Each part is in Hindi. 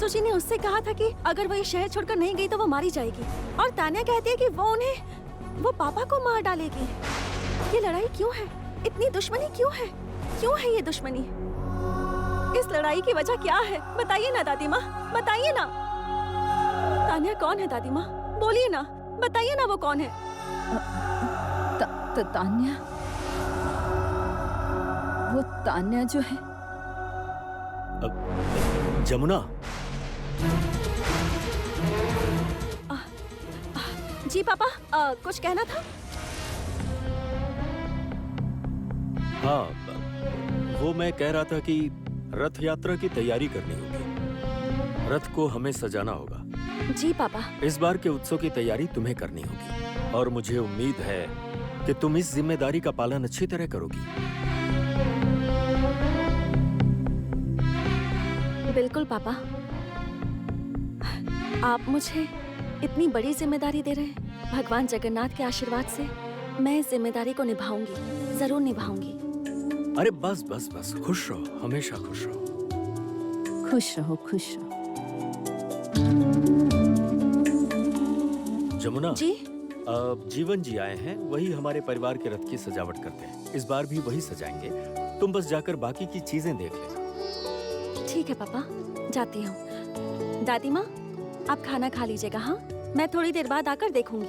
सासू जी ने उससे कहा था कि अगर वो ये शहर छोड़कर नहीं गई तो वो मारी जाएगी, और तान्या कहती है कि वो पापा को मार डालेगी। ये लड़ाई क्यों है? इतनी दुश्मनी क्यों है? क्यों है ये दुश्मनी? इस लड़ाई की वजह क्या है? बताइए ना दादी माँ, बताइए ना। तान्या कौन है दादी माँ? बोलिए ना, बताइए ना वो कौन है? तान्या, वो तान्या जो है। जमुना। जी पापा, कुछ कहना था? हाँ, वो मैं कह रहा था कि रथ यात्रा की तैयारी करनी होगी। रथ को हमें सजाना होगा। जी पापा। इस बार के उत्सव की तैयारी तुम्हें करनी होगी, और मुझे उम्मीद है कि तुम इस जिम्मेदारी का पालन अच्छी तरह करोगी। बिल्कुल पापा। आप मुझे इतनी बड़ी जिम्मेदारी दे रहे हैं। भगवान जगन्नाथ के आशीर्वाद से मैं इस जिम्मेदारी को निभाऊंगी, जरूर निभाऊंगी। अरे बस बस बस, खुश रहो, हमेशा खुश रहो। खुश रहो, खुश रहो। जमुना जी। जीवन जी आए हैं, वही हमारे परिवार के रथ की सजावट करते हैं। इस बार भी वही सजाएंगे। तुम बस जाकर बाकी की चीजें देख लेना। ठीक है पापा, जाती हूँ। दादी माँ, आप खाना खा लीजिएगा। हाँ, मैं थोड़ी देर बाद आकर देखूंगी।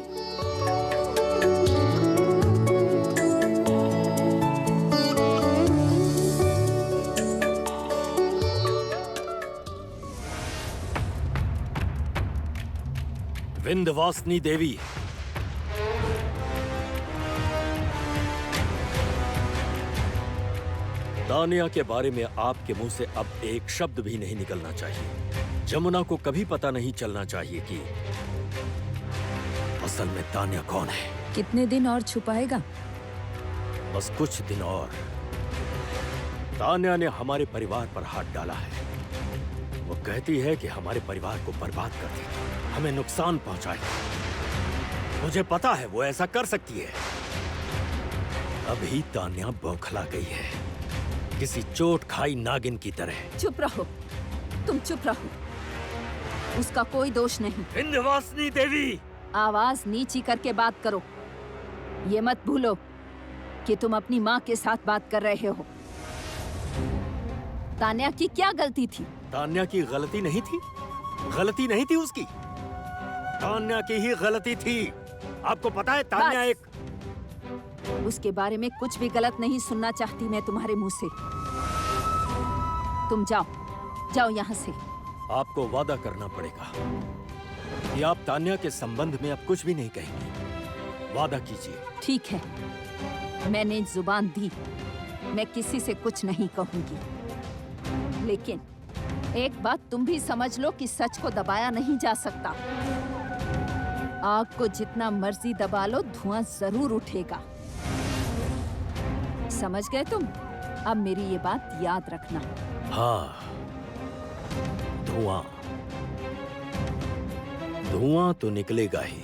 विंध्यवासिनी देवी, तान्या के बारे में आपके मुंह से अब एक शब्द भी नहीं निकलना चाहिए। जमुना को कभी पता नहीं चलना चाहिए कि असल में तान्या कौन है। कितने दिन और छुपाएगा? बस कुछ दिन और। तान्या ने हमारे परिवार पर हाथ डाला है। वो कहती है कि हमारे परिवार को बर्बाद कर देगी, हमें नुकसान पहुंचाएगी। मुझे पता है वो ऐसा कर सकती है। अभी तान्या बौखला गई है, किसी चोट खाई नागिन की तरह। चुप रहो, तुम चुप रहो। उसका कोई दोष नहीं। विंध्यवासिनी देवी, आवाज नीची करके बात करो। ये मत भूलो कि तुम अपनी माँ के साथ बात कर रहे हो। तान्या की क्या गलती थी? तान्या की गलती नहीं थी। गलती नहीं थी उसकी, तान्या की ही गलती थी। आपको पता है तान्या उसके बारे में कुछ भी गलत नहीं सुनना चाहती मैं तुम्हारे मुंह से। तुम जाओ, जाओ यहाँ से। आपको वादा करना पड़ेगा कि आप तान्या के संबंध में अब कुछ भी नहीं कहेंगी। वादा कीजिए। ठीक है, मैंने जुबान दी, मैं किसी से कुछ नहीं कहूंगी। लेकिन एक बात तुम भी समझ लो कि सच को दबाया नहीं जा सकता। आग को जितना मर्जी दबा लो, धुआं जरूर उठेगा। समझ गए तुम? अब मेरी ये बात याद रखना। हाँ, धुआं धुआं तो निकलेगा ही,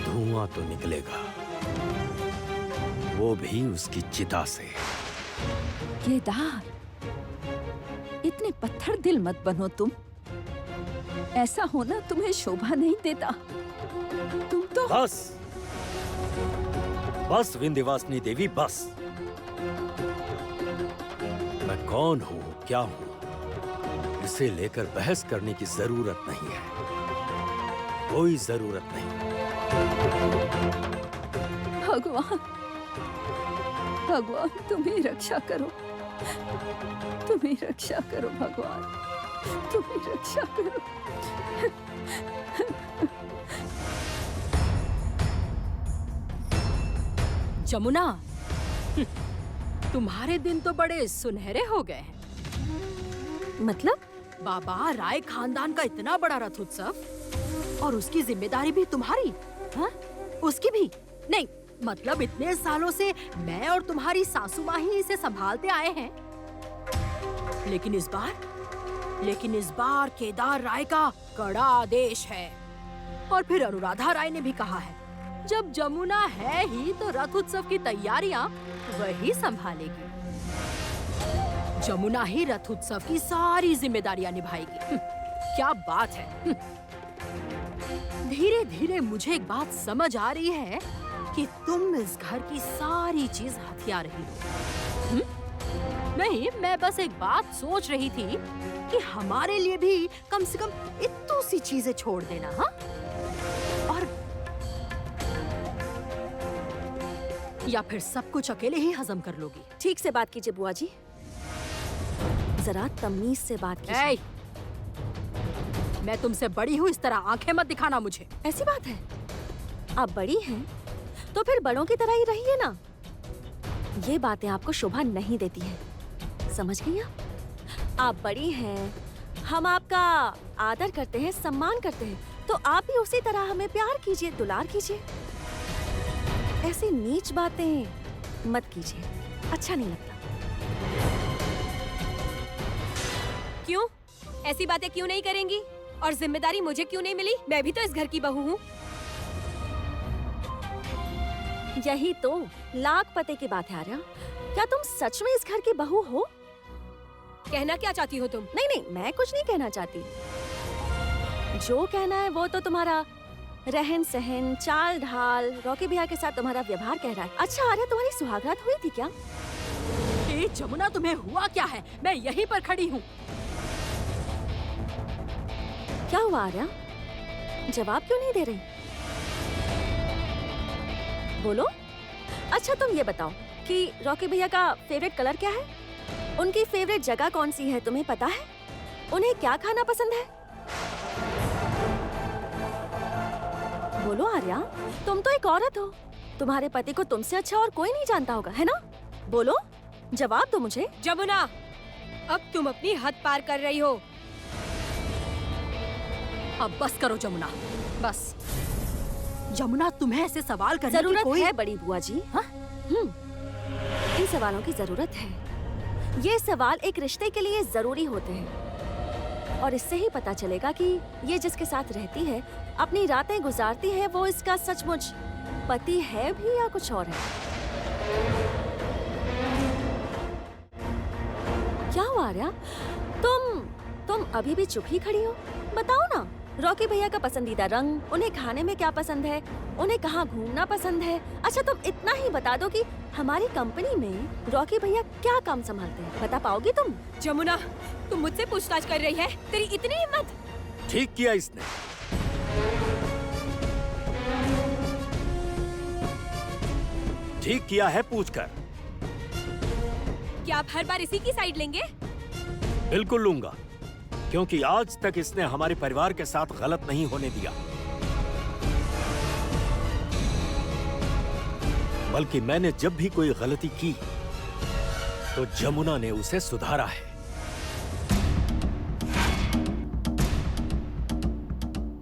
धुआं तो निकलेगा, वो भी उसकी चिता से। केदार, इतने पत्थर दिल मत बनो तुम। ऐसा होना तुम्हें शोभा नहीं देता। तुम तो बस बस विंध्यवासिनी देवी, बस। मैं कौन हूँ, क्या हूँ, इसे लेकर बहस करने की जरूरत नहीं है। कोई जरूरत नहीं। भगवान, भगवान तुम्हें रक्षा करो, तुम्हें रक्षा करो भगवान, तुम्हें रक्षा करो। जमुना, तुम्हारे दिन तो बड़े सुनहरे हो गए हैं। मतलब? बाबा राय खानदान का इतना बड़ा रथ उत्सव, और उसकी जिम्मेदारी भी तुम्हारी। हाँ? उसकी भी नहीं, मतलब इतने सालों से मैं और तुम्हारी सासू माँ ही इसे संभालते आए हैं। लेकिन इस बार केदार राय का कड़ा आदेश है। और फिर अनुराधा राय ने भी कहा है, जब जमुना है ही तो रथ उत्सव की तैयारियां वही संभालेगी। जमुना ही रथ उत्सव की सारी जिम्मेदारियां निभाएगी। क्या बात है। धीरे धीरे मुझे एक बात समझ आ रही है कि तुम इस घर की सारी चीज हथिया रही हो। नहीं, मैं बस एक बात सोच रही थी कि हमारे लिए भी कम से कम इतनी सी चीजें छोड़ देना। हाँ, और या फिर सब कुछ अकेले ही हजम कर लोगी। ठीक से बात कीजिए बुआ जी, जरा तमीज से बात कीजिए। ए, मैं तुमसे बड़ी हूँ, इस तरह आंखें मत दिखाना मुझे। ऐसी बात है, आप बड़ी हैं तो फिर बड़ों की तरह ही रहिए ना। ये बातें आपको शोभा नहीं देती हैं, समझ गई आप बड़ी हैं, हम आपका आदर करते हैं, सम्मान करते हैं, तो आप भी उसी तरह हमें प्यार कीजिए, दुलार कीजिए। ऐसी नीच बातें मत कीजिए, अच्छा नहीं लगता। क्यों? ऐसी बातें क्यों नहीं करेंगी? और जिम्मेदारी मुझे क्यों नहीं मिली? मैं भी तो इस घर की बहू हूँ। यही तो लाख पते की बात है आर्या। क्या तुम सच में इस घर की बहू हो? कहना क्या चाहती हो तुम? नहीं नहीं, मैं कुछ नहीं कहना चाहती। जो कहना है वो तो तुम्हारा रहन सहन, चाल ढाल, रॉकी भैया के साथ तुम्हारा व्यवहार कह रहा है। अच्छा आर्या, तुम्हारी सुहागरात हुई थी क्या? ए जमुना, तुम्हें हुआ क्या है? मैं यहीं पर खड़ी हूँ। क्या हुआ आर्या? जवाब क्यों नहीं दे रही? बोलो। अच्छा तुम ये बताओ कि रॉकी भैया का फेवरेट कलर क्या है? उनकी फेवरेट जगह कौन सी है, तुम्हें पता है? उन्हें क्या खाना पसंद है? बोलो आर्या, तुम तो एक औरत हो, तुम्हारे पति को तुमसे अच्छा और कोई नहीं जानता होगा, है ना? बोलो, जवाब दो मुझे। जमुना, अब तुम अपनी हद पार कर रही हो। अब बस करो जमुना, बस। जमुना, तुम्हें ऐसे सवाल करने की जरूरत कोई है बड़ी बुआ जी। हाँ? इन सवालों की जरूरत है। ये सवाल एक रिश्ते के लिए जरूरी होते हैं, और इससे ही पता चलेगा कि ये जिसके साथ रहती है, अपनी रातें गुजारती है, वो इसका सचमुच पति है भी या कुछ और है। क्या हुआ आर्या? तुम अभी भी चुप ही खड़ी हो? बताओ ना, रॉकी भैया का पसंदीदा रंग, उन्हें खाने में क्या पसंद है, उन्हें कहाँ घूमना पसंद है। अच्छा तुम इतना ही बता दो कि हमारी कंपनी में रॉकी भैया क्या काम संभालते हैं, बता पाओगी तुम? जमुना, तुम मुझसे पूछताछ कर रही है? तेरी इतनी हिम्मत? ठीक किया इसने। ठीक किया है पूछकर। क्या आप हर बार इसी की साइड लेंगे? बिल्कुल लूंगा, क्योंकि आज तक इसने हमारे परिवार के साथ गलत नहीं होने दिया, बल्कि मैंने जब भी कोई गलती की तो जमुना ने उसे सुधारा है।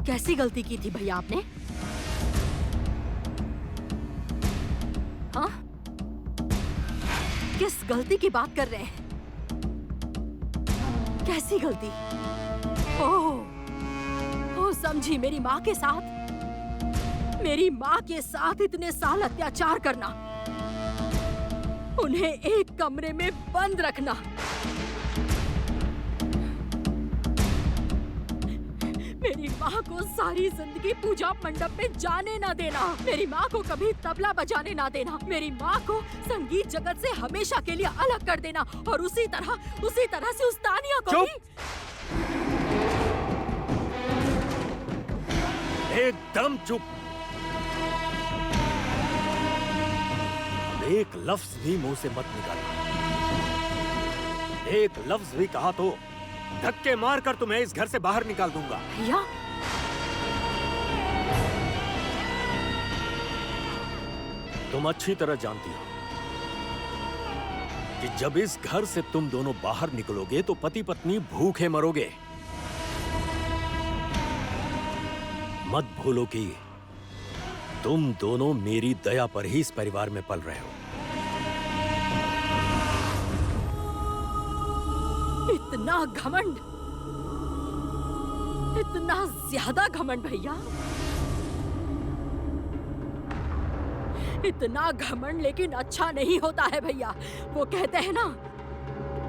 कैसी गलती की थी भैया आपने? हाँ? किस गलती की बात कर रहे हैं? कैसी गलती? ओह, समझी, मेरी माँ के साथ, मेरी माँ के साथ इतने साल अत्याचार करना, उन्हें एक कमरे में बंद रखना, मेरी माँ को सारी जिंदगी पूजा मंडप में जाने ना देना, मेरी माँ को कभी तबला बजाने ना देना, मेरी माँ को संगीत जगत से हमेशा के लिए अलग कर देना, और उसी तरह से उस तानिया को भी। एकदम चुप। एक लफ्ज भी मुंह से मत निकालना। एक लफ्ज भी कहा तो धक्के मारकर तुम्हें इस घर से बाहर निकाल दूंगा। भैया, तुम अच्छी तरह जानती हो कि जब इस घर से तुम दोनों बाहर निकलोगे तो पति पत्नी भूखे मरोगे। मत भूलो कि तुम दोनों मेरी दया पर ही इस परिवार में पल रहे हो। इतना घमंड, इतना ज्यादा घमंड भैया, इतना घमंड लेकिन अच्छा नहीं होता है भैया। वो कहते हैं ना,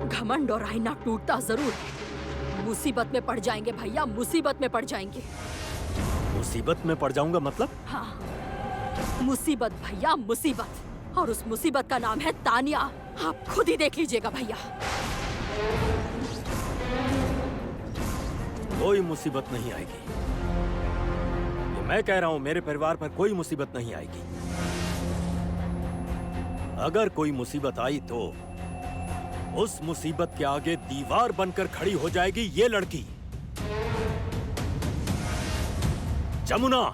घमंड और आईना टूटता जरूर है। मुसीबत में पड़ जाएंगे भैया, मुसीबत में पड़ जाएंगे। मुसीबत में पड़ जाऊंगा मतलब? हाँ, मुसीबत भैया, मुसीबत। और उस मुसीबत का नाम है तानिया। आप खुद ही देख लीजिएगा भैया। कोई मुसीबत नहीं आएगी। ये मैं कह रहा हूं, मेरे परिवार पर कोई मुसीबत नहीं आएगी। अगर कोई मुसीबत आई तो उस मुसीबत के आगे दीवार बनकर खड़ी हो जाएगी ये लड़की, जमुना।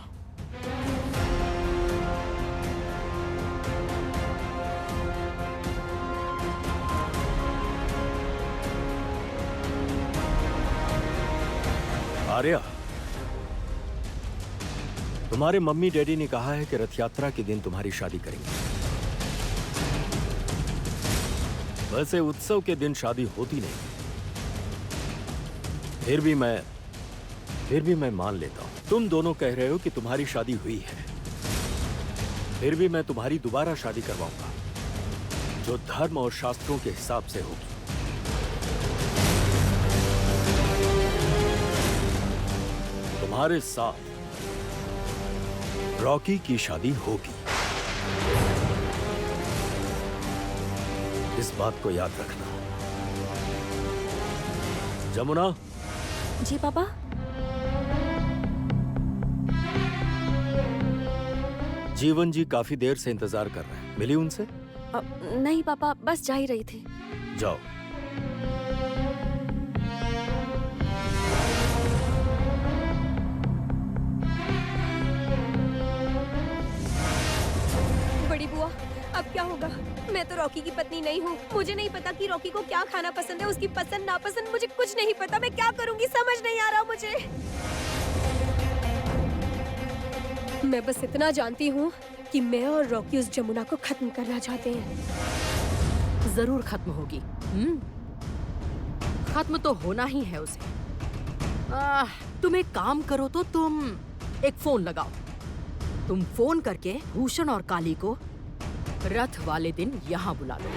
आर्या, तुम्हारे मम्मी डैडी ने कहा है कि रथ यात्रा के दिन तुम्हारी शादी करेंगे। वैसे उत्सव के दिन शादी होती नहीं, फिर भी मैं मान लेता हूं। तुम दोनों कह रहे हो कि तुम्हारी शादी हुई है, फिर भी मैं तुम्हारी दोबारा शादी करवाऊंगा, जो धर्म और शास्त्रों के हिसाब से होगी। तुम्हारे साथ रॉकी की शादी होगी। इस बात को याद रखना। जमुना। जी पापा। जीवन जी काफी देर से इंतजार कर रहे हैं, मिली उनसे? नहीं पापा, बस जा ही रही थी। जाओ। बड़ी बुआ, अब क्या होगा? मैं तो रॉकी की पत्नी नहीं हूँ। मुझे नहीं पता कि रॉकी को क्या खाना पसंद है, उसकी पसंद नापसंद मुझे कुछ नहीं पता। मैं क्या करूँगी समझ नहीं आ रहा मुझे। मैं बस इतना जानती हूँ कि मैं और रॉकी उस जमुना को खत्म करना चाहते हैं। जरूर खत्म होगी। खत्म तो होना ही है उसे। तुम एक काम करो तो तुम एक फोन लगाओ। तुम फोन करके भूषण और काली को रथ वाले दिन यहाँ बुला लो।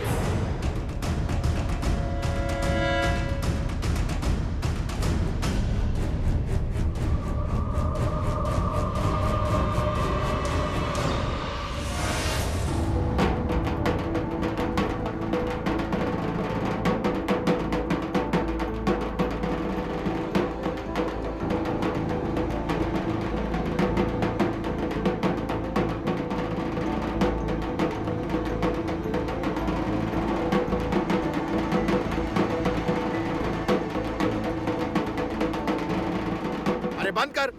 बंद कर,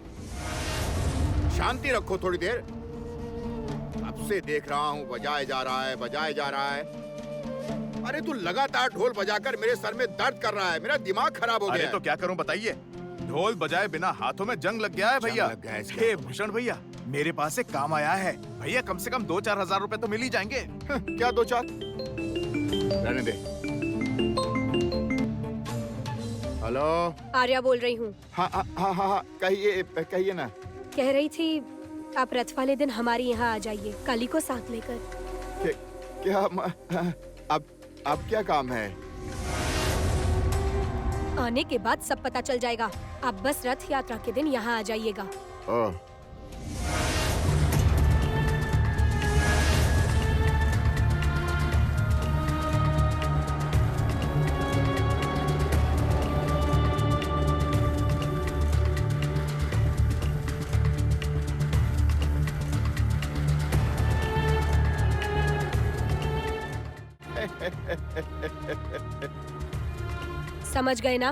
शांति रखो थोड़ी देर। अब से देख रहा हूँ बजाए जा रहा है, बजाए जा रहा है। अरे तू लगातार ढोल बजाकर मेरे सर में दर्द कर रहा है, मेरा दिमाग खराब हो गया। अरे तो क्या करूं बताइए? ढोल बजाए बिना हाथों में जंग लग गया है भैया। हे भूषण भैया, मेरे पास एक काम आया है भैया। कम से कम 2-4 हजार रुपए तो मिल ही जाएंगे। क्या 2-4? रहने दे। हेलो, आर्या बोल रही हूँ। हाँ, कहिए ना। कह रही थी आप रथ वाले दिन हमारे यहाँ आ जाइए, काली को साथ लेकर। क्या अब क्या काम है? आने के बाद सब पता चल जाएगा। आप बस रथ यात्रा के दिन यहाँ आ जाइएगा। ओह। समझ गए ना?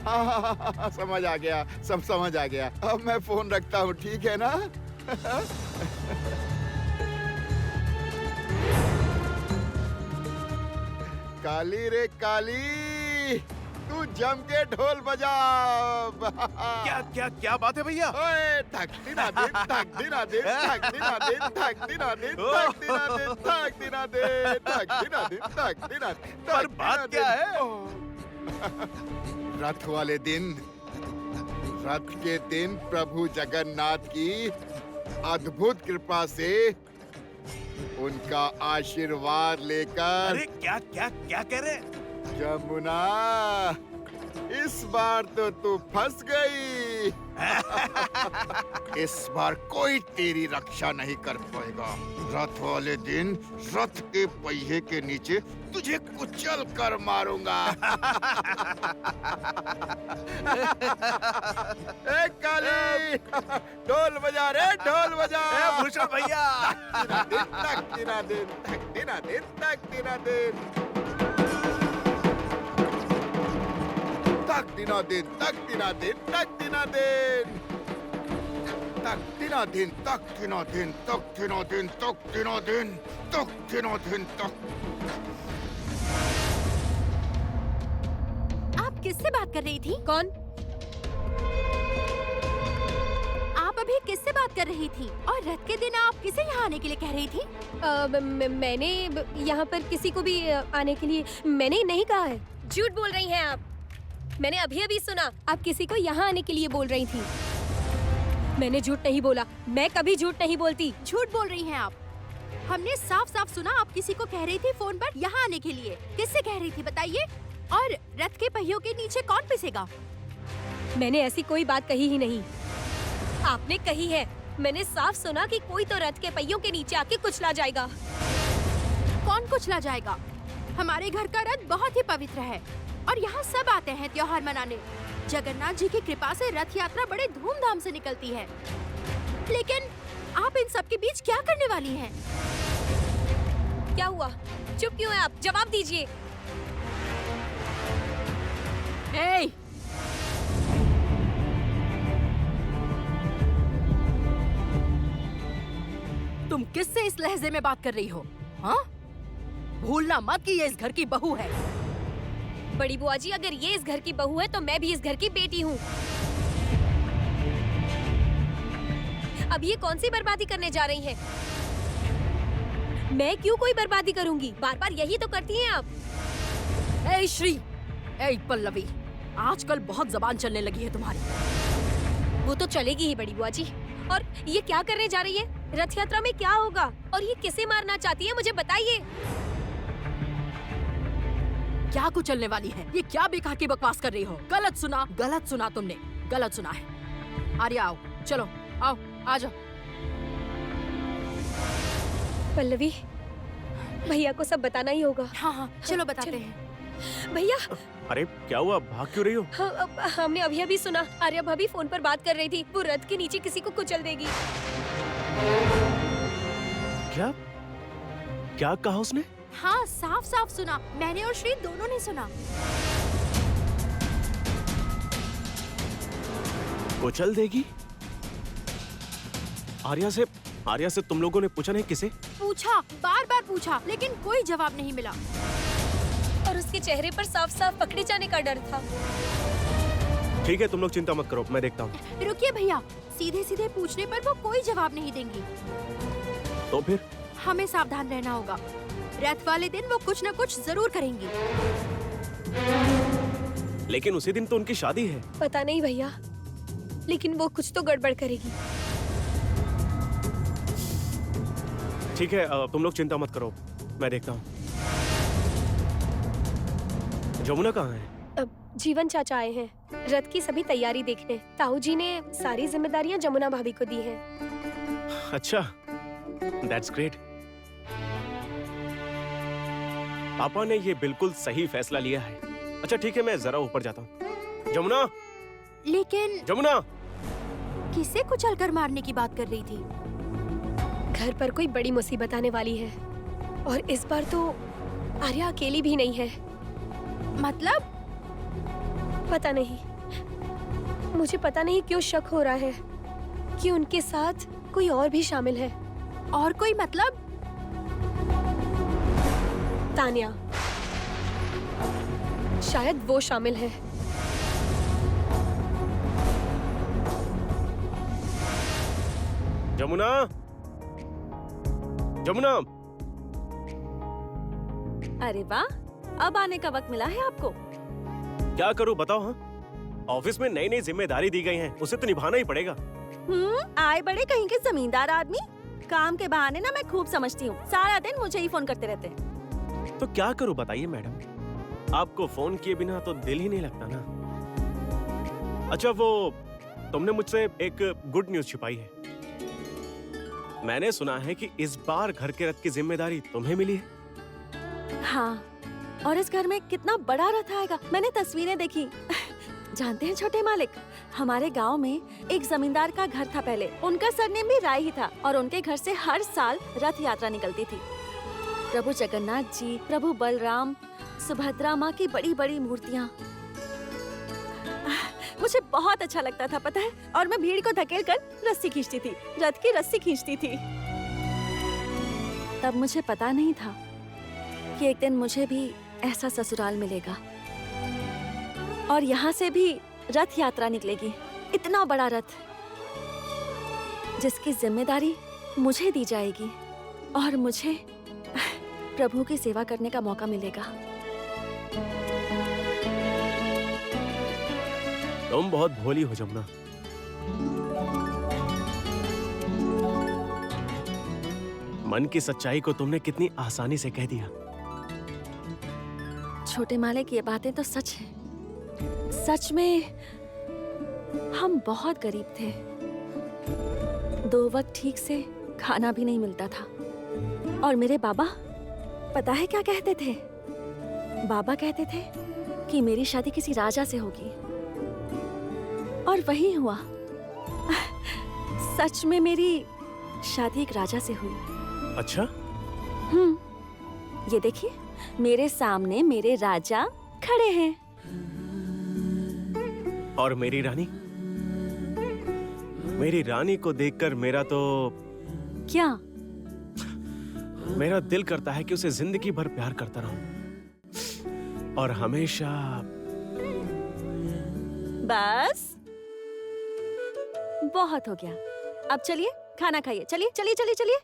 हाँ, समझ आ गया, सब समझ आ गया। अब मैं फोन रखता हूँ, ठीक है ना? काली रे काली, तू जम के ढोल बजा। क्या क्या क्या बात है भैया? ओए, धक दिना दिन, धक दिना दिन, धक दिना दिन, धक दिना दिन, धक दिना दिन, धक दिना दिन, धक दिना दिन, धक दिना दिन। पर बात क्या है? रथ वाले दिन, रथ के दिन प्रभु जगन्नाथ की अद्भुत कृपा से उनका आशीर्वाद लेकर। अरे क्या क्या क्या कह रहे हैं? जमुना, इस बार तो तू फंस गई। इस बार कोई तेरी रक्षा नहीं कर पाएगा। रथ वाले दिन रथ के पहिए के नीचे तुझे कुचल कर मारूंगा। ए काली, ढोल बजा रे, ढोल बजा। भूषण भैया, तक दिना दिन, तक दिना दिन, तक दिना दिन, तक दिना दिन, तक दिना दिन, तक दिना दिन, तक दिना दिन, तक दिना दिन, तक दिना दिन, तक दिना दिन, तक दिना दिन, तक। आप किससे बात कर रही थी? कौन? आप अभी किससे बात कर रही थी? और रथ के दिन आप किसे यहाँ आने के लिए कह रही थी? मैंने यहाँ पर किसी को भी आने के लिए मैंने नहीं कहा है। झूठ बोल रही हैं आप। मैंने अभी अभी सुना आप किसी को यहाँ आने के लिए बोल रही थी। मैंने झूठ नहीं बोला, मैं कभी झूठ नहीं बोलती। झूठ बोल रही हैं आप। हमने साफ साफ सुना आप किसी को कह रही थी फोन पर यहाँ आने के लिए। किससे कह रही थी बताइए? और रथ के पहियों के नीचे कौन पिसेगा? मैंने ऐसी कोई बात कही ही नहीं। आपने कही है। मैंने साफ सुना कि कोई तो रथ के पहियों के नीचे आके कुचला जाएगा। कौन कुचला जाएगा? हमारे घर का रथ बहुत ही पवित्र है और यहाँ सब आते हैं त्योहार मनाने। जगन्नाथ जी की कृपा से रथ यात्रा बड़े धूमधाम से निकलती है। लेकिन आप इन सब के बीच क्या करने वाली हैं? क्या हुआ? चुप क्यों है आप? जवाब दीजिए। ए! तुम किससे इस लहजे में बात कर रही हो? हाँ? भूलना मत कि ये इस घर की बहू है। बड़ी बुआ जी, अगर ये इस घर की बहू है तो मैं भी इस घर की बेटी हूँ। अब ये कौन सी बर्बादी करने जा रही हैं? मैं क्यों कोई बर्बादी करूंगी? बार बार यही तो करती हैं आप। ए श्री, ए पल्लवी, आजकल बहुत जबान चलने लगी है तुम्हारी। वो तो चलेगी ही बड़ी बुआ जी। और ये क्या करने जा रही है? रथ यात्रा में क्या होगा? और ये किसे मारना चाहती है, मुझे बताइए। क्या कुचलने वाली है? ये क्या बेकार की बकवास कर रही हो? गलत सुना तुमने, गलत सुना है। आर्या आओ, चलो आओ, आ जाओ। पल्लवी, भैया को सब बताना ही होगा। हाँ, चलो बताते हैं। भैया, अरे क्या हुआ, भाग क्यों रही हो? हमने अभी अभी सुना आर्या भाभी फोन पर बात कर रही थी। वो रथ के नीचे किसी को कुचल देगी। क्या क्या कहा उसने? हाँ, साफ साफ सुना। मैंने और श्री दोनों ने सुना। कुचल देगी? आर्या से तुम लोगों ने पूछा नहीं? किसे पूछा, बार बार पूछा, लेकिन कोई जवाब नहीं मिला। और उसके चेहरे पर साफ साफ पकड़े जाने का डर था। ठीक है, तुम लोग चिंता मत करो, मैं देखता हूँ। रुकिए भैया, सीधे सीधे पूछने पर वो कोई जवाब नहीं देंगी। तो फिर हमें सावधान रहना होगा। रथ वाले दिन वो कुछ न कुछ जरूर करेंगी। लेकिन उसी दिन तो उनकी शादी है। पता नहीं भैया, लेकिन वो कुछ तो गड़बड़ करेगी। ठीक है, तुम लोग चिंता मत करो, मैं देखता हूँ। जमुना कहाँ है? अब जीवन चाचा आए हैं रथ की सभी तैयारी देखने। ताऊ जी ने सारी जिम्मेदारियां जमुना भाभी को दी हैं। अच्छा, दैट्स ग्रेट। पापा ने ये बिल्कुल सही फैसला लिया है। अच्छा ठीक है, मैं जरा ऊपर जाता हूँ। जमुना, लेकिन जमुना, किसे कुचलकर मारने की बात कर रही थी? घर पर कोई बड़ी मुसीबत आने वाली है और इस बार तो आर्या अकेली भी नहीं है। मतलब? पता नहीं, मुझे पता नहीं क्यों शक हो रहा है कि उनके साथ कोई और भी शामिल है। और कोई मतलब? तान्या, शायद वो शामिल है। जमुना, जमुना। अरे वाह, अब आने का वक्त मिला है आपको। क्या करूं बताओ? हाँ, ऑफिस में नई नई जिम्मेदारी दी गई हैं, उसे तो निभाना ही पड़ेगा। आए बड़े कहीं के जमींदार आदमी। काम के बहाने ना मैं खूब समझती हूँ, सारा दिन मुझे ही फोन करते रहते हैं। तो क्या करूं बताइए मैडम, आपको फोन किए बिना तो दिल ही नहीं लगता ना। अच्छा वो तुमने मुझसे एक गुड न्यूज छिपाई है। मैंने सुना है कि इस बार घर के रथ की जिम्मेदारी तुम्हें मिली है। हाँ, और इस घर में कितना बड़ा रथ आएगा, मैंने तस्वीरें देखी। जानते हैं छोटे मालिक, हमारे गांव में एक जमींदार का घर था पहले, उनका सरनेम भी राय ही था और उनके घर से हर साल रथ यात्रा निकलती थी। प्रभु जगन्नाथ जी, प्रभु बलराम, सुभद्रा माँ की बड़ी बड़ी मूर्तियाँ। मुझे बहुत अच्छा लगता था पता है, और मैं भीड़ को धकेल कर रस्सी खींचती थी, रथ की रस्सी खींचती थी। तब मुझे पता नहीं था कि एक दिन मुझे भी ऐसा ससुराल मिलेगा और यहाँ से भी रथ यात्रा निकलेगी, इतना बड़ा रथ जिसकी जिम्मेदारी मुझे दी जाएगी और मुझे प्रभु की सेवा करने का मौका मिलेगा। तुम बहुत भोली हो जमुना। मन की सच्चाई को तुमने कितनी आसानी से कह दिया। छोटे मालिक, ये बातें तो सच है। सच में हम बहुत गरीब थे, 2 वक्त ठीक से खाना भी नहीं मिलता था। और मेरे बाबा पता है क्या कहते थे? बाबा कहते थे कि मेरी शादी किसी राजा से होगी, और वही हुआ। सच में मेरी शादी एक राजा से हुई। अच्छा? ये देखिए, मेरे सामने मेरे राजा खड़े हैं। और मेरी रानी? मेरी रानी को देखकर मेरा तो क्या? मेरा दिल करता है कि उसे जिंदगी भर प्यार करता रहूं और हमेशा। बस बहुत हो गया, अब चलिए खाना खाइए। चलिए चलिए चलिए चलिए।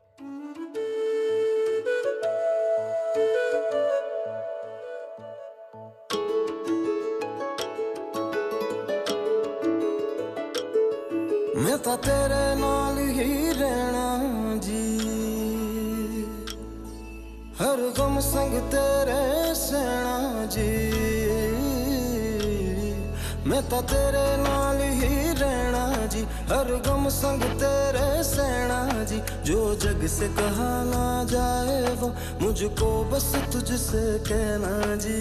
मैं तो तेरे नाल ही रहना जी, हर गम संग तेरे सहना जी। मैं तो तेरे नाल ही रहना जी, हर गम संग तेरे सहना जी। जो जग से कहा ना जाए वो मुझको बस तुझसे कहना जी।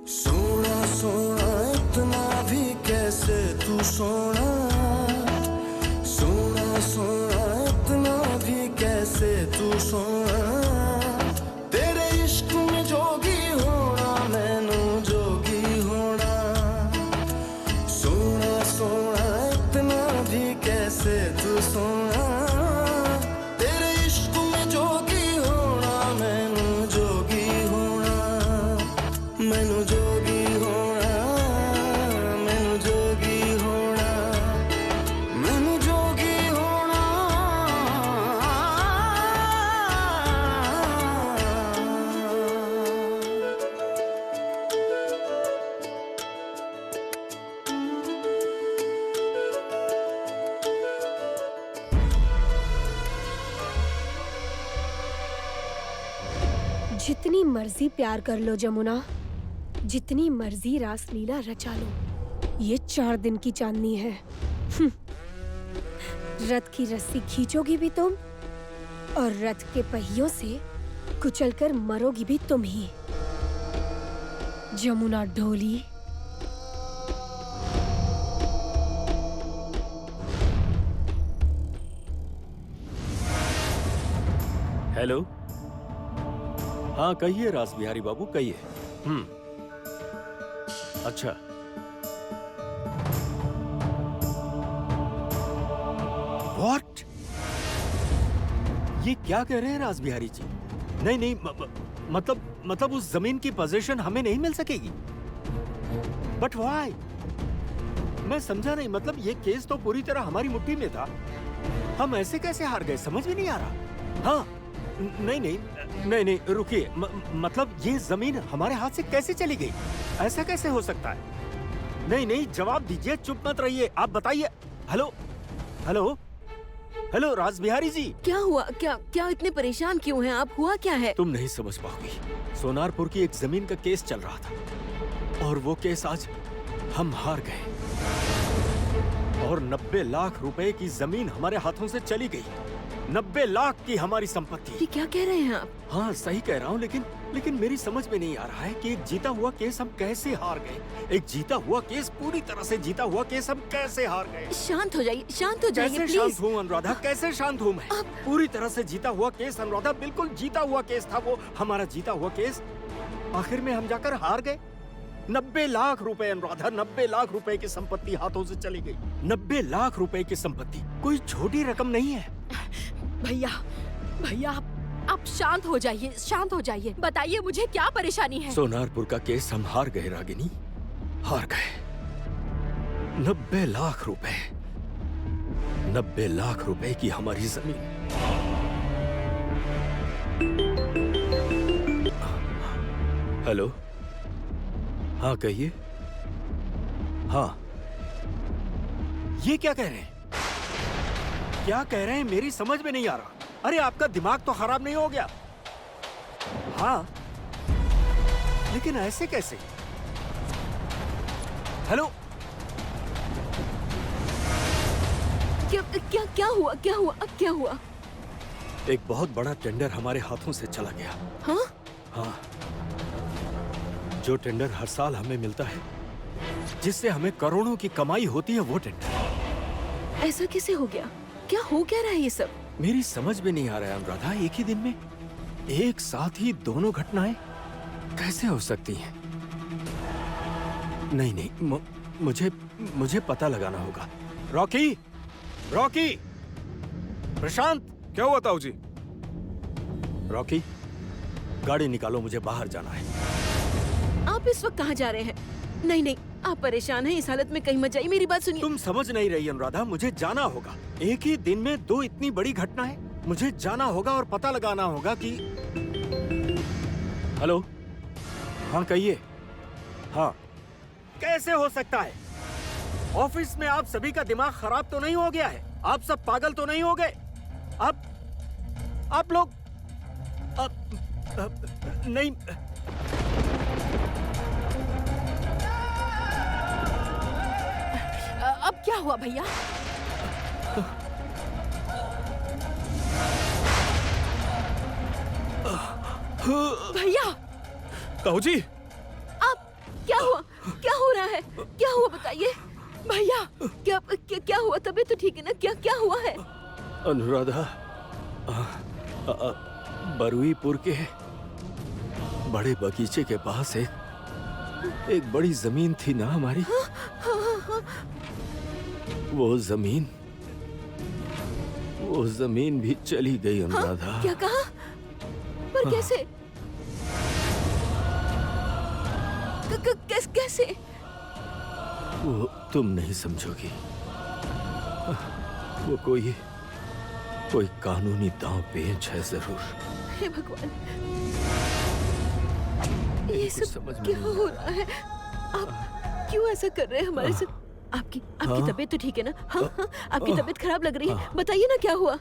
सोना सोना इतना भी कैसे तू सोना, सोना सोना इतना भी कैसे तू सोना। तेरे इश्क में जोगी होना, मैनू जोगी होना। सोना सोना इतना भी कैसे तू सोना। तेरे इश्क में जोगी होना, मैनू जोगी होना। मैनू जोगी होना, मैनू जोगी होना, मैनू जोगी होना। जितनी मर्जी प्यार कर लो जमुना, जितनी मर्जी रासलीला रचा लो, ये 4 दिन की चांदनी है। रथ की रस्सी खींचोगी भी तुम और रथ के पहियों से कुचलकर मरोगी भी तुम ही, जमुना ढोली। हेलो, हाँ कहिए रास बिहारी बाबू, कहिए। अच्छा, व्हाट? ये क्या कह रहे हैं रास बिहारी जी? नहीं नहीं, मतलब उस जमीन की पोजीशन हमें नहीं मिल सकेगी। But why? मैं समझा नहीं। मतलब ये केस तो पूरी तरह हमारी मुट्ठी में था, हम ऐसे कैसे हार गए, समझ में नहीं आ रहा। हाँ नहीं नहीं नहीं नहीं, रुकिए। मतलब ये जमीन हमारे हाथ से कैसे चली गई? ऐसा कैसे हो सकता है? नहीं नहीं, जवाब दीजिए, चुप मत रहिए, आप बताइए। हेलो हेलो हेलो राजबिहारी जी। क्या हुआ? क्या इतने परेशान क्यों हैं आप? हुआ क्या है? तुम नहीं समझ पाओगी। सोनारपुर की एक जमीन का केस चल रहा था और वो केस आज हम हार गए और 90 लाख रुपए की जमीन हमारे हाथों से चली गई। 90 लाख की हमारी संपत्ति। ये क्या कह रहे हैं आप? हाँ सही कह रहा हूँ, लेकिन मेरी समझ में नहीं आ रहा है कि एक जीता हुआ केस हम कैसे हार गए। एक जीता हुआ केस, पूरी तरह से जीता हुआ केस हम कैसे हार गए। शांत हो जाइए, शांत हो जाइए कैसे प्लीज। शांत हूँ अनुराधा, कैसे शांत हूँ मैं? पूरी तरह से जीता हुआ केस अनुराधा, बिल्कुल जीता हुआ केस था वो हमारा जीता हुआ केस। आखिर में हम जाकर हार गए। 90 लाख रुपए अनुराधा, 90 लाख रुपए की संपत्ति हाथों से चली गई। 90 लाख रुपए की संपत्ति कोई छोटी रकम नहीं है। भैया आप शांत हो जाइए, शांत हो जाइए। बताइए मुझे क्या परेशानी है? सोनारपुर का केस हम हार गए रागिनी, हार गए। 90 लाख रुपए, 90 लाख रुपए की हमारी जमीन। हेलो, हाँ कहिए। हाँ, ये क्या कह रहे हैं? क्या कह रहे हैं? मेरी समझ में नहीं आ रहा। अरे आपका दिमाग तो खराब नहीं हो गया? हाँ, लेकिन ऐसे कैसे? हेलो, क्या हुआ? अब क्या हुआ? एक बहुत बड़ा टेंडर हमारे हाथों से चला गया। हाँ? हाँ, जो टेंडर हर साल हमें मिलता है, जिससे हमें करोड़ों की कमाई होती है, वो टेंडर। ऐसा कैसे हो गया? क्या हो क्या रहा है ये सब? मेरी समझ में नहीं आ रहा है अनुराधा। एक ही दिन में एक साथ ही दोनों घटनाएं कैसे हो सकती हैं? नहीं, मुझे पता लगाना होगा। रॉकी, प्रशांत। क्या हुआ ताऊ जी? रॉकी, गाड़ी निकालो, मुझे बाहर जाना है। आप इस वक्त कहाँ जा रहे हैं? नहीं, आप परेशान हैं, इस हालत में कहीं मत जाइए। मेरी बात सुनिए। तुम समझ नहीं रही अनुराधा, मुझे जाना होगा। एक ही दिन में दो इतनी बड़ी घटनाएं, मुझे जाना होगा और पता लगाना होगा कि। हेलो, हाँ कहिए। हाँ, कैसे हो सकता है? ऑफिस में आप सभी का दिमाग खराब तो नहीं हो गया है? आप सब पागल तो नहीं हो गए? आप लोग नहीं। अब क्या हुआ भैया? भैया, ताऊ जी, आप क्या हुआ? क्या हो रहा है? क्या हुआ बताइए भैया। क्या हुआ? तबीयत तो ठीक है ना? क्या हुआ है? अनुराधा, बरुईपुर के बड़े बगीचे के पास एक बड़ी जमीन थी ना हमारी। वो जमीन भी चली गई अनुराधा। हाँ? क्या कहा? पर कैसे? कैसे? वो तुम नहीं समझोगी। वो कोई कानूनी दांव पेच है जरूर। हे भगवान, ये सब क्या हो रहा है? आप क्यों ऐसा कर रहे हैं हमारे साथ? आपकी तबीयत तो ठीक है ना? हाँ, आपकी तबीयत खराब लग रही है। बताइए ना क्या हुआ?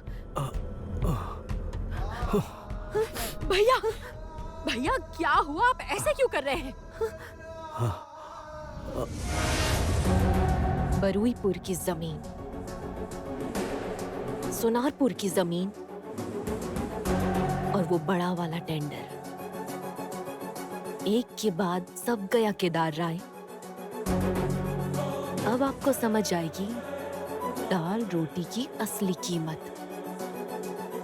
भैया क्या हुआ? आप ऐसे क्यों कर रहे हैं? बरुईपुर की जमीन, सोनारपुर की जमीन और वो बड़ा वाला टेंडर, एक के बाद सब गया केदार राय। अब आपको समझ आएगी दाल रोटी की असली कीमत।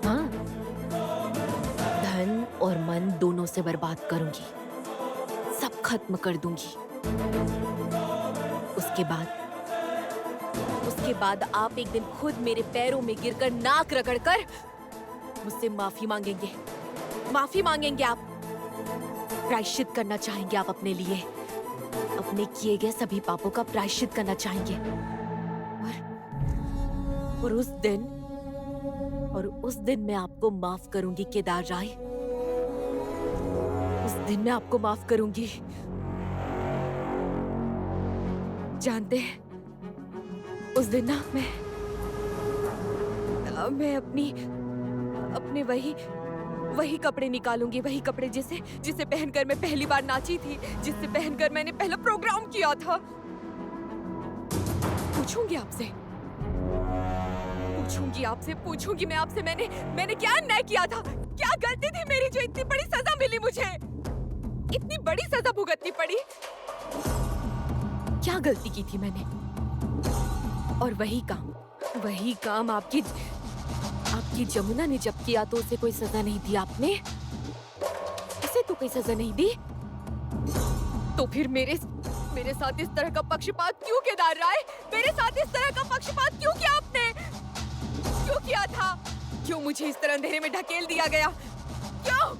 हाँ, धन और मन दोनों से बर्बाद करूंगी, सब खत्म कर दूंगी। उसके बाद आप एक दिन खुद मेरे पैरों में गिरकर नाक रगड़कर मुझसे माफी मांगेंगे आप। प्रायश्चित करना चाहेंगे आप अपने लिए, अपने किए गए सभी पापों का प्रायश्चित करना चाहेंगे। और उस दिन मैं आपको माफ करूंगी केदार राय। उस दिन मैं आपको माफ करूंगी। जानते हैं, उस दिन ना मैं अपने वही कपड़े निकालूंगी, वही कपड़े जिसे पहनकर मैं पहली बार नाची थी, जिससे पहनकर मैंने पहला प्रोग्राम किया था। पूछूंगी पूछूंगी मैं आपसे, मैंने क्या अन्याय किया था, क्या गलती थी मेरी जो इतनी बड़ी सजा मिली मुझे, इतनी बड़ी सजा भुगतनी पड़ी। क्या गलती की थी मैंने? और वही काम आपकी जमुना ने जब किया तो उसे कोई सजा नहीं दी आपने, उसे तो कोई सजा नहीं दी। तो फिर मेरे साथ इस तरह का पक्षपात क्यों केदार राय? मेरे साथ इस तरह का पक्षपात क्यों किया आपने? क्यों किया था? क्यों मुझे इस तरह अंधेरे में ढकेल दिया गया? क्यों?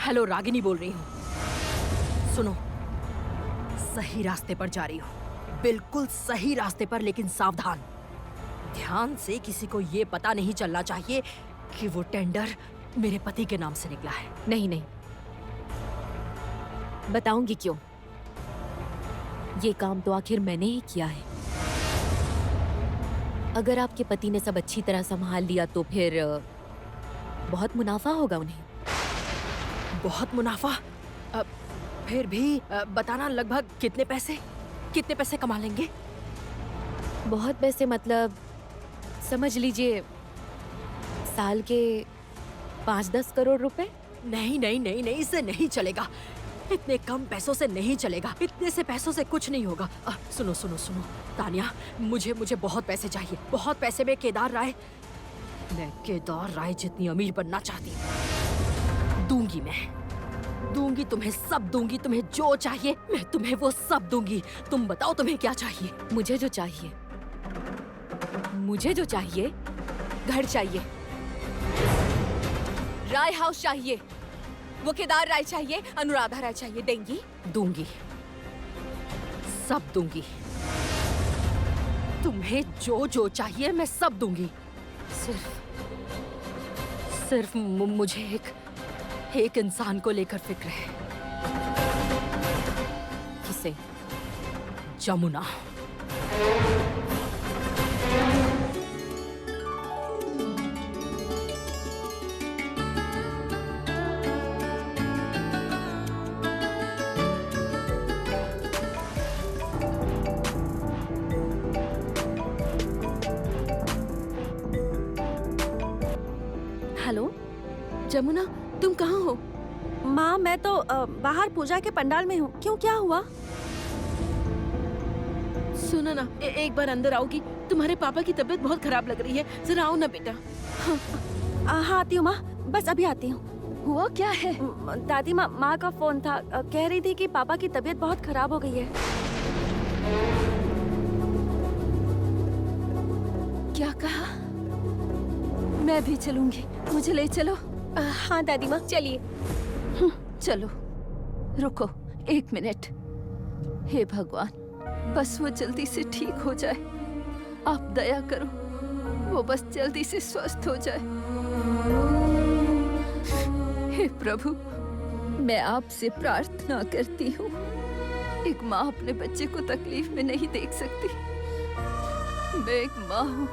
हेलो रागिनी बोल रही हूँ। सुनो, सही रास्ते पर जा रही हो, बिल्कुल सही रास्ते पर, लेकिन सावधान। ध्यान से, किसी को ये पता नहीं चलना चाहिए कि वो टेंडर मेरे पति के नाम से निकला है। नहीं, बताऊंगी क्यों। ये काम तो आखिर मैंने ही किया है। अगर आपके पति ने सब अच्छी तरह संभाल लिया तो फिर बहुत मुनाफा होगा उन्हें। बहुत मुनाफा? फिर भी बताना, लगभग कितने पैसे कमा लेंगे? बहुत पैसे मतलब समझ लीजिए साल के 5-10 करोड़ रुपए। नहीं, इससे नहीं चलेगा। इतने कम पैसों से नहीं चलेगा, इतने से पैसों से कुछ नहीं होगा। सुनो तानिया, मुझे बहुत पैसे चाहिए, बहुत पैसे। मैं केदार राय जितनी अमीर बनना चाहती हूँ। दूंगी तुम्हें सब, दूंगी तुम्हें जो चाहिए, मैं तुम्हें वो सब दूंगी। तुम बताओ तुम्हें क्या चाहिए? मुझे जो चाहिए, घर चाहिए, राय हाउस चाहिए, वो केदार राय चाहिए, अनुराधा राय चाहिए। दूंगी, सब दूंगी। तुम्हें जो चाहिए मैं सब दूंगी। सिर्फ मुझे एक इंसान को लेकर फिक्र है। किसे? जमुना। हेलो जमुना, तुम कहाँ हो? माँ, मैं तो बाहर पूजा के पंडाल में हूँ। क्यों, क्या हुआ? सुनो ना, एक बार अंदर आओगी? तुम्हारे पापा की तबीयत बहुत खराब लग रही है, जरा आओ ना बेटा। हाँ आती हूँ माँ, बस अभी आती हूँ। हुआ क्या है? दादी माँ का फोन था, कह रही थी कि पापा की तबीयत बहुत खराब हो गई है। क्या कहा? मैं भी चलूंगी, मुझे ले चलो। हाँ दादी माँ, चलिए। चलो, रुको 1 मिनट। हे भगवान, बस वो जल्दी से ठीक हो जाए। आप दया करो, वो बस जल्दी से स्वस्थ हो जाए। हे प्रभु, मैं आपसे प्रार्थना करती हूँ। एक माँ अपने बच्चे को तकलीफ में नहीं देख सकती। मैं एक माँ हूँ,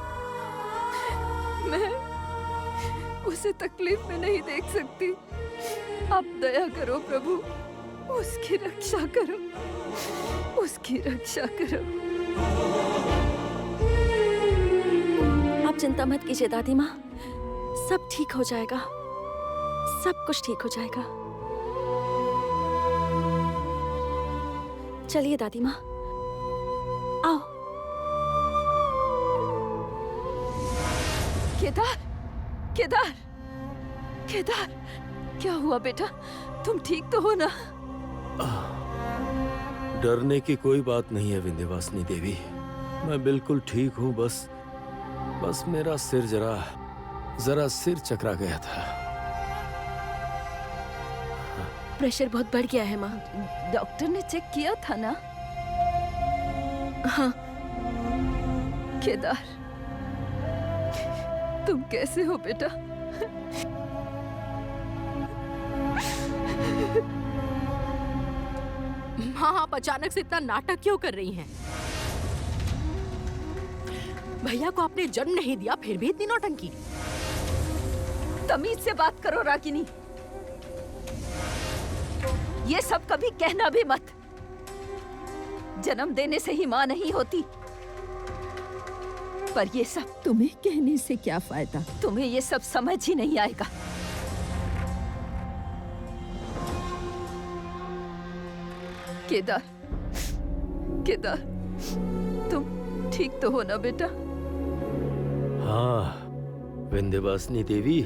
मैं उसे तकलीफ में नहीं देख सकती। आप दया करो प्रभु, उसकी रक्षा करो, उसकी रक्षा करो। आप चिंता मत कीजिए दादी माँ, सब ठीक हो जाएगा, सब कुछ ठीक हो जाएगा। चलिए दादी माँ, आओ। केदार, केदार, केदार, क्या हुआ बेटा? तुम ठीक तो हो ना? डरने की कोई बात नहीं है विंध्यवासिनी देवी, मैं बिल्कुल ठीक हूँ। बस मेरा सिर जरा सिर चकरा गया था। प्रेशर बहुत बढ़ गया है माँ। डॉक्टर ने चेक किया था ना? हाँ। केदार, तुम कैसे हो बेटा? माँ, आप अचानक से इतना नाटक क्यों कर रही हैं? भैया को आपने जन्म नहीं दिया, फिर भी इतनी नौटंकी। तमीज से बात करो रागिनी। ये सब कभी कहना भी मत। जन्म देने से ही माँ नहीं होती। पर ये सब तुम्हें कहने से क्या फायदा? तुम्हें ये सब समझ ही नहीं आएगा। केदार, केदार, तुम ठीक तो हो ना बेटा? हाँ विंध्यवासिनी देवी,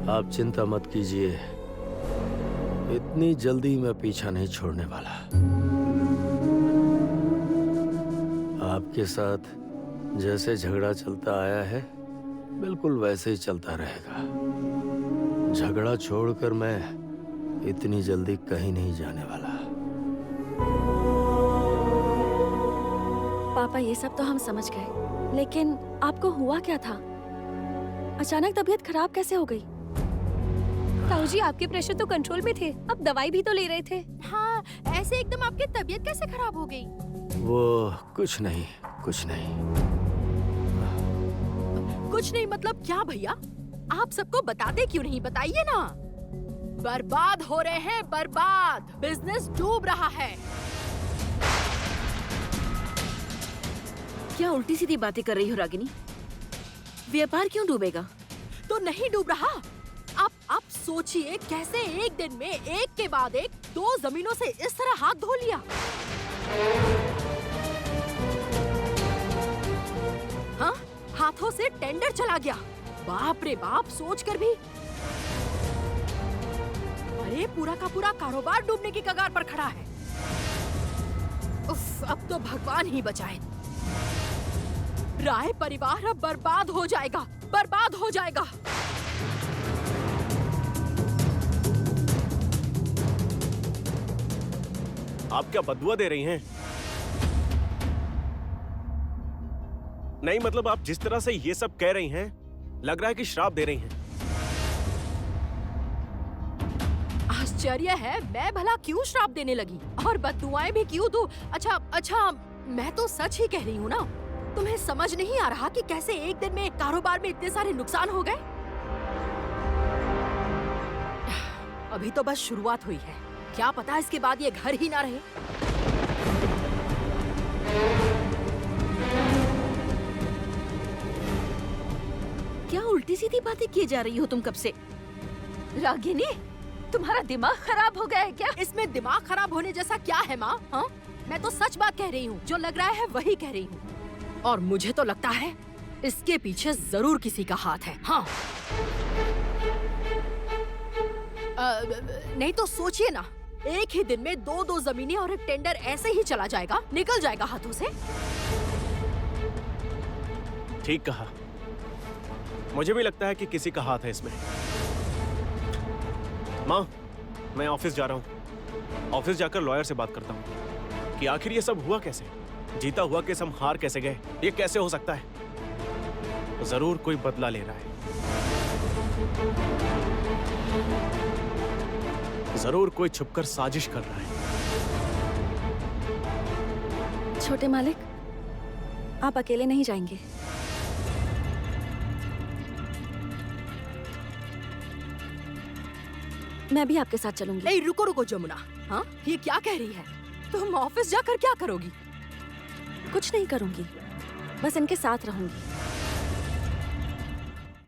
आप चिंता मत कीजिए, इतनी जल्दी मैं पीछा नहीं छोड़ने वाला। आपके साथ जैसे झगड़ा चलता आया है बिल्कुल वैसे ही चलता रहेगा। झगड़ा छोड़कर मैं इतनी जल्दी कहीं नहीं जाने वाला। पापा ये सब तो हम समझ गए, लेकिन आपको हुआ क्या था? अचानक तबीयत खराब कैसे हो गई? ताऊ जी, आपके प्रेशर तो कंट्रोल में थे, अब दवाई भी तो ले रहे थे। हाँ, ऐसे एकदम आपकी तबीयत कैसे खराब हो गई? वो कुछ नहीं, कुछ नहीं। कुछ नहीं मतलब क्या भैया? आप सबको बताते क्यों नहीं? बताइए ना। बर्बाद हो रहे हैं, बर्बाद। बिजनेस डूब रहा है। क्या उल्टी सीधी बातें कर रही हो रागिनी? व्यापार क्यों डूबेगा? तो नहीं डूब रहा। आप सोचिए कैसे एक दिन में एक के बाद एक 2 जमीनों से इस तरह हाथ धो लिया। हाँ, हाथों से टेंडर चला गया। बाप रे बाप, सोचकर भी। अरे पूरा का पूरा कारोबार डूबने की कगार पर खड़ा है। उफ, अब तो भगवान ही बचाए। राय परिवार अब बर्बाद हो जाएगा, बर्बाद हो जाएगा। आप क्या बदुआ दे रही हैं? नहीं मतलब आप जिस तरह से ये सब कह रही हैं, लग रहा है कि श्राप दे रही हैं। आश्चर्य है, मैं भला क्यों श्राप देने लगी और बददुआएं भी क्यों दूं? अच्छा, मैं तो सच ही कह रही हूँ ना। तुम्हें समझ नहीं आ रहा कि कैसे एक दिन में कारोबार में इतने सारे नुकसान हो गए? अभी तो बस शुरुआत हुई है, क्या पता इसके बाद ये घर ही ना रहे। क्या उल्टी सीधी बातें किए जा रही हो तुम कब से? रागिनी, तुम्हारा दिमाग खराब हो गया है क्या? इसमें दिमाग खराब होने जैसा क्या है माँ? हाँ, मैं तो सच बात कह रही हूँ, जो लग रहा है वही कह रही हूँ। और मुझे तो लगता है इसके पीछे जरूर किसी का हाथ है। हाँ, नहीं तो सोचिए ना, एक ही दिन में 2 जमीनें और एक टेंडर ऐसे ही चला जाएगा, निकल जाएगा हाथों से। ठीक कहा, मुझे भी लगता है कि किसी का हाथ है इसमें। माँ, मैं ऑफिस जा रहा हूँ। ऑफिस जाकर लॉयर से बात करता हूँ कि आखिर ये सब हुआ कैसे। जीता हुआ केस हम हार कैसे गए, ये कैसे हो सकता है? जरूर कोई बदला ले रहा है, जरूर कोई छुपकर साजिश कर रहा है। छोटे मालिक, आप अकेले नहीं जाएंगे। मैं भी आपके साथ चलूंगी। नहीं, रुको जमुना। हाँ, ये क्या कह रही है? तुम ऑफिस जाकर क्या करोगी? कुछ नहीं करूंगी, बस इनके साथ रहूंगी।